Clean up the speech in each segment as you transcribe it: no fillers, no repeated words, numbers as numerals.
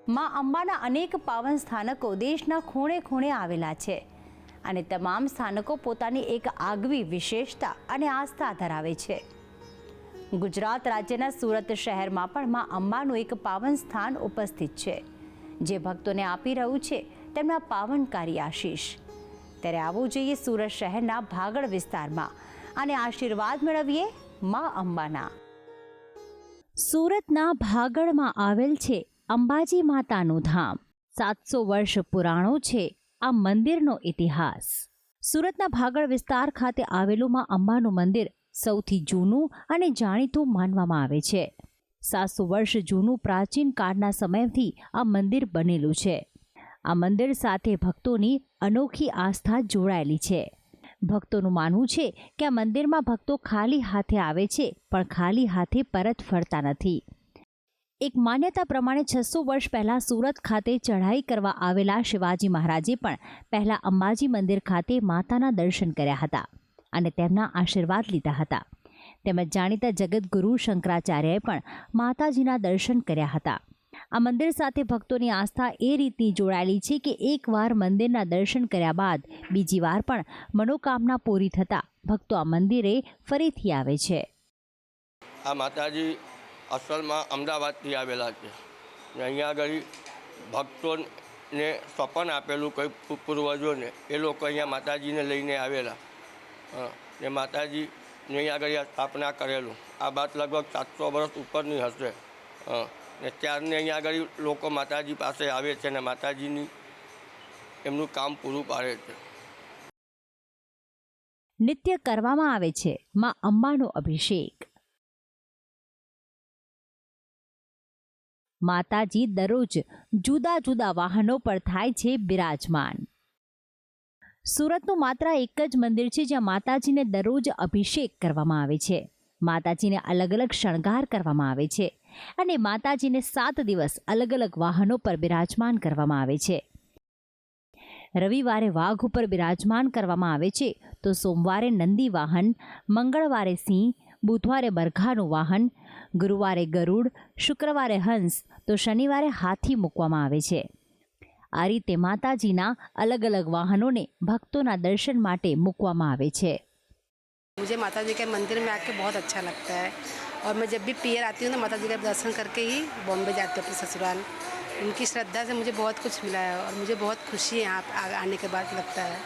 માં અંબાના અનેક પાવન સ્થાનકો દેશના ખૂણે ખૂણે આવેલા છે અને તમામ સ્થાનકો પોતાની એક આગવી વિશેષતા અને આસ્થા ધરાવે છે। ગુજરાત રાજ્યના સુરત શહેરમાં પણ માં અંબાનું એક પાવન સ્થાન ઉપસ્થિત છે, જે ભક્તોને આપી રહ્યું છે તેમના પાવનકારી આશીષ। ત્યારે આવવું જોઈએ સુરત શહેરના ભાગળ વિસ્તારમાં અને આશીર્વાદ મેળવીએ માં અંબાના। સુરતના ભાગળમાં આવેલ છે અંબાજી માતાનું ધામ। 700 વર્ષ પુરાણો છે આ મંદિરનો ઇતિહાસ। સુરતના ભાગળ વિસ્તાર ખાતે આવેલું માં અંબાનું મંદિર સૌથી જૂનું અને જાણીતું માનવામાં આવે છે। 700 વર્ષ જૂનું પ્રાચીન કાળના સમયથી આ મંદિર બનેલું છે। આ મંદિર સાથે ભક્તોની અનોખી આસ્થા જોડાયેલી છે। ભક્તોનું માનવું છે કે આ મંદિરમાં ભક્તો ખાલી હાથે આવે છે, પણ ખાલી હાથે પરત ફરતા નથી। એક માન્યતા પ્રમાણે 600 વર્ષ પહેલાં સુરત ખાતે ચઢાઈ કરવા આવેલા શિવાજી મહારાજે પણ પહેલાં અંબાજી મંદિર ખાતે માતાના દર્શન કર્યા હતા અને તેમના આશીર્વાદ લીધા હતા। તેમજ જાણીતા જગતગુરુ શંકરાચાર્યએ પણ માતાજીના દર્શન કર્યા હતા। આ મંદિર સાથે ભક્તોની આસ્થા એ રીતની જોડાયેલી છે કે એકવાર મંદિરના દર્શન કર્યા બાદ બીજી વાર પણ મનોકામના પૂરી થતાં ભક્તો આ મંદિરે ફરીથી આવે છે। આ માતાજી અસલમાં અમદાવાદથી આવેલા છે ને અહીંયા આગળ ભક્તોને સ્વપન આપેલું કંઈ પૂર્વજોને એ લોકો અહીંયા માતાજીને લઈને આવેલા ને માતાજીને અહીંયા આગળ સ્થાપના કરેલું। આ વાત લગભગ 700 વર્ષ ઉપરની હશે ને ત્યારને અહીંયા આગળ લોકો માતાજી પાસે આવે છે ને માતાજીની એમનું કામ પૂરું પાડે છે। નિત્ય કરવામાં આવે છે માં અંબાનો અભિષેક। માતાજી દરરોજ જુદા જુદા વાહનો પર થાય છે બિરાજમાન। સુરતનું માત્ર એક જ મંદિર છે જ્યાં માતાજીને દરરોજ અભિષેક કરવામાં આવે છે। માતાજીને અલગ અલગ શણગાર કરવામાં આવે છે અને માતાજીને 7 દિવસ અલગ અલગ વાહનો પર બિરાજમાન કરવામાં આવે છે। રવિવારે વાઘ ઉપર બિરાજમાન કરવામાં આવે છે, તો સોમવારે નંદી વાહન, મંગળવારે સિંહ, બુધવારે બરઘાનું વાહન, ગુરુવારે ગરુડ, શુક્રવારે હંસ તો શનિવારે હાથી મૂકવામાં આવે છે। આ રીતે માતાજીના અલગ અલગ વાહનોને ભક્તોના દર્શન માટે મૂકવામાં આવે છે। मुझे माता जी के मंदिर में आके बहुत अच्छा लगता है और मैं जब भी पीयर आती हूँ तो माता जी का दर्शन करके ही बॉम्बे जाती हूँ अपने ससुराल। उनकी श्रद्धा से मुझे बहुत कुछ मिला है और मुझे बहुत खुशी है यहाँ आने के बाद लगता है।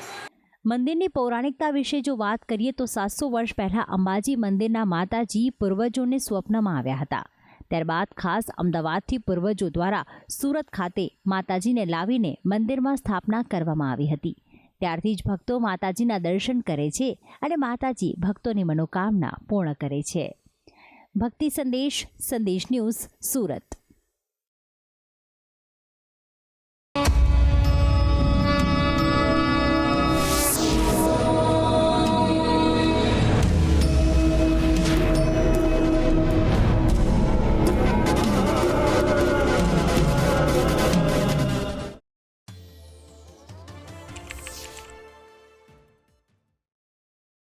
મંદિરની પૌરાણિકતા વિશે જો વાત કરીએ તો 700 વર્ષ પહેલાં અંબાજી મંદિરના માતાજી પૂર્વજોને સ્વપ્નમાં આવ્યા હતા। ત્યારબાદ ખાસ અમદાવાદથી પૂર્વજો દ્વારા સુરત ખાતે માતાજીને લાવીને મંદિરમાં સ્થાપના કરવામાં આવી હતી। ત્યારથી જ ભક્તો માતાજીના દર્શન કરે છે અને માતાજી ભક્તોની મનોકામના પૂર્ણ કરે છે। ભક્તિ સંદેશ ન્યૂઝ સુરત।